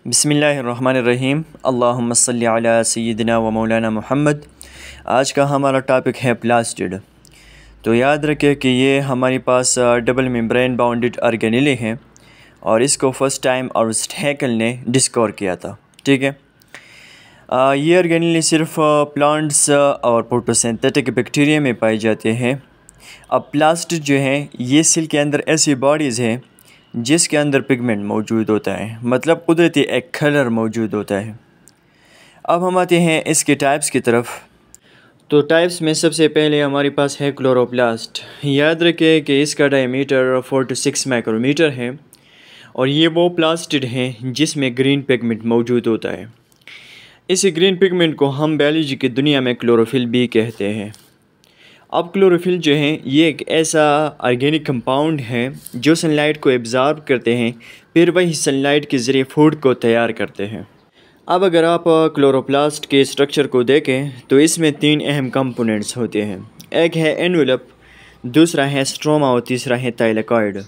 बिस्मिल्लाहिर्रहमानिर्रहीम। अल्लाहुम्मा सल्ली अला सय्यिदिना व मौलाना मुहम्मद। आज का हमारा टॉपिक है प्लास्टिड। तो याद रखें कि ये हमारे पास डबल मेम्ब्रेन बाउंडेड ऑर्गेनेली हैं और इसको फर्स्ट टाइम अर्नेस्ट हैकेल ने डिस्कवर किया था। ठीक है, ये ऑर्गेनेली सिर्फ प्लांट्स और फोटोसिंथेटिक बैक्टीरिया में पाए जाते हैं। अब प्लास्टिड जो है ये सेल के अंदर ऐसी बॉडीज़ हैं जिसके अंदर पिगमेंट मौजूद होता है, मतलब कुदरती एक कलर मौजूद होता है। अब हम आते हैं इसके टाइप्स की तरफ। तो टाइप्स में सबसे पहले हमारे पास है क्लोरोप्लास्ट। याद रखें कि इसका डायमीटर 4 to 6 माइक्रोमीटर है और ये वो प्लास्टिड हैं जिसमें ग्रीन पिगमेंट मौजूद होता है। इसी ग्रीन पिगमेंट को हम बायोलॉजी की दुनिया में क्लोरोफिल भी कहते हैं। अब क्लोरोफिल जो है ये एक ऐसा ऑर्गेनिक कंपाउंड है जो सनलाइट को एब्ज़ॉर्ब करते हैं, फिर वही सनलाइट के ज़रिए फूड को तैयार करते हैं। अब अगर आप क्लोरोप्लास्ट के स्ट्रक्चर को देखें तो इसमें 3 अहम कंपोनेंट्स होते हैं। एक है एनवेलप, दूसरा है स्ट्रोमा और तीसरा है थाइलेकॉइड।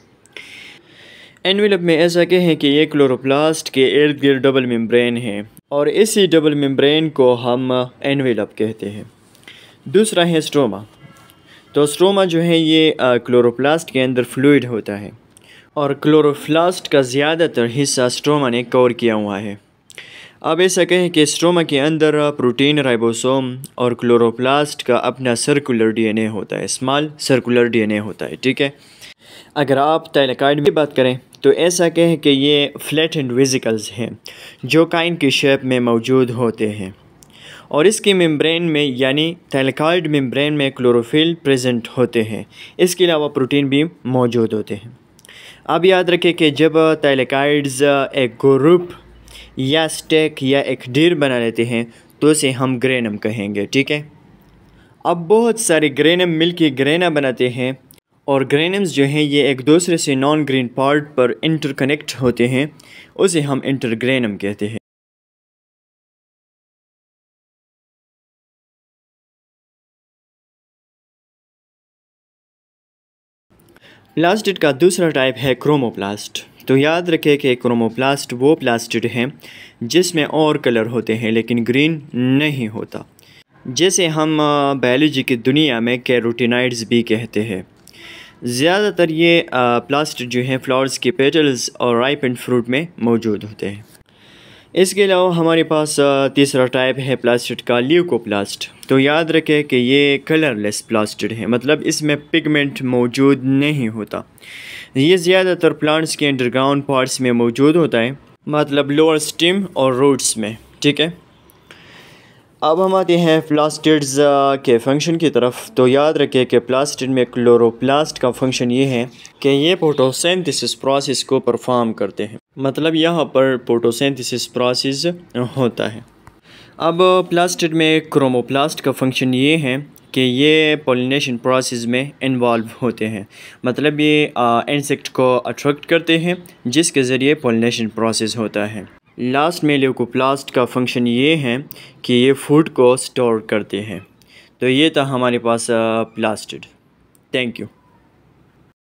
एनवेलप में ऐसा कहें कि ये क्लोरोप्लास्ट के इर्द गिर्द डबल मेम्ब्रेन है और इसी डबल मेम्ब्रेन को हम एनवेलप कहते हैं। दूसरा है स्ट्रोमा। तो स्ट्रोमा जो है ये क्लोरोप्लास्ट के अंदर फ्लूइड होता है और क्लोरोप्लास्ट का ज़्यादातर हिस्सा स्ट्रोमा ने कवर किया हुआ है। अब ऐसा कहें कि स्ट्रोमा के अंदर प्रोटीन, राइबोसोम और क्लोरोप्लास्ट का अपना सर्कुलर डीएनए होता है, स्मॉल सर्कुलर डीएनए होता है। ठीक है, अगर आप थाइलेकॉइड की बात करें तो ऐसा कहें कि ये फ्लैटेंड वेसिकल्स हैं जो काइन की शेप में मौजूद होते हैं और इसके मेम्ब्रेन में यानी थाइलेकॉइड मेम्ब्रेन में क्लोरोफिल प्रेजेंट होते हैं। इसके अलावा प्रोटीन भी मौजूद होते हैं। अब याद रखें कि जब थाइलेकॉइड्स एक ग्रुप या स्टैक या एक ढेर बना लेते हैं तो उसे हम ग्रेनम कहेंगे। ठीक है, अब बहुत सारे ग्रेनम मिलके ग्रेना बनाते हैं और ग्रेनम्स जो हैं ये एक दूसरे से नॉन ग्रीन पार्ट पर इंटरकनेक्ट होते हैं, उसे हम इंटरग्रेनम कहते हैं। प्लास्टिड का दूसरा टाइप है क्रोमोप्लास्ट। तो याद रखें कि क्रोमोप्लास्ट वो प्लास्टिड हैं जिसमें और कलर होते हैं लेकिन ग्रीन नहीं होता, जैसे हम बायोलॉजी की दुनिया में कैरोटीनॉइड्स भी कहते हैं। ज़्यादातर ये प्लास्टिड जो हैं फ्लावर्स के पेटल्स और राइपेंड फ्रूट में मौजूद होते हैं। इसके अलावा हमारे पास तीसरा टाइप है प्लास्टिड का ल्यूकोप्लास्ट। तो याद रखें कि ये कलरलेस प्लास्टिड है, मतलब इसमें पिगमेंट मौजूद नहीं होता। ये ज़्यादातर प्लांट्स के अंडरग्राउंड पार्ट्स में मौजूद होता है, मतलब लोअर स्टेम और रूट्स में। ठीक है, अब हम आते हैं प्लास्टिड्स के फंक्शन की तरफ। तो याद रखें कि प्लास्टिड में क्लोरोप्लास्ट का फंक्शन ये है कि ये फोटोसिंथेसिस प्रोसेस को परफॉर्म करते हैं, मतलब यहाँ पर फोटोसिंथेसिस प्रोसेस होता है। अब प्लास्टिड में क्रोमोप्लास्ट का फंक्शन ये है कि ये पॉलिनेशन प्रोसेस में इन्वॉल्व होते हैं, मतलब ये इंसेक्ट को अट्रैक्ट करते हैं जिसके ज़रिए पॉलिनेशन प्रोसेस होता है। लास्ट में ल्यूकोप्लास्ट का फंक्शन ये है कि ये फूड को स्टोर करते हैं। तो ये था हमारे पास प्लास्टिड। Thank you.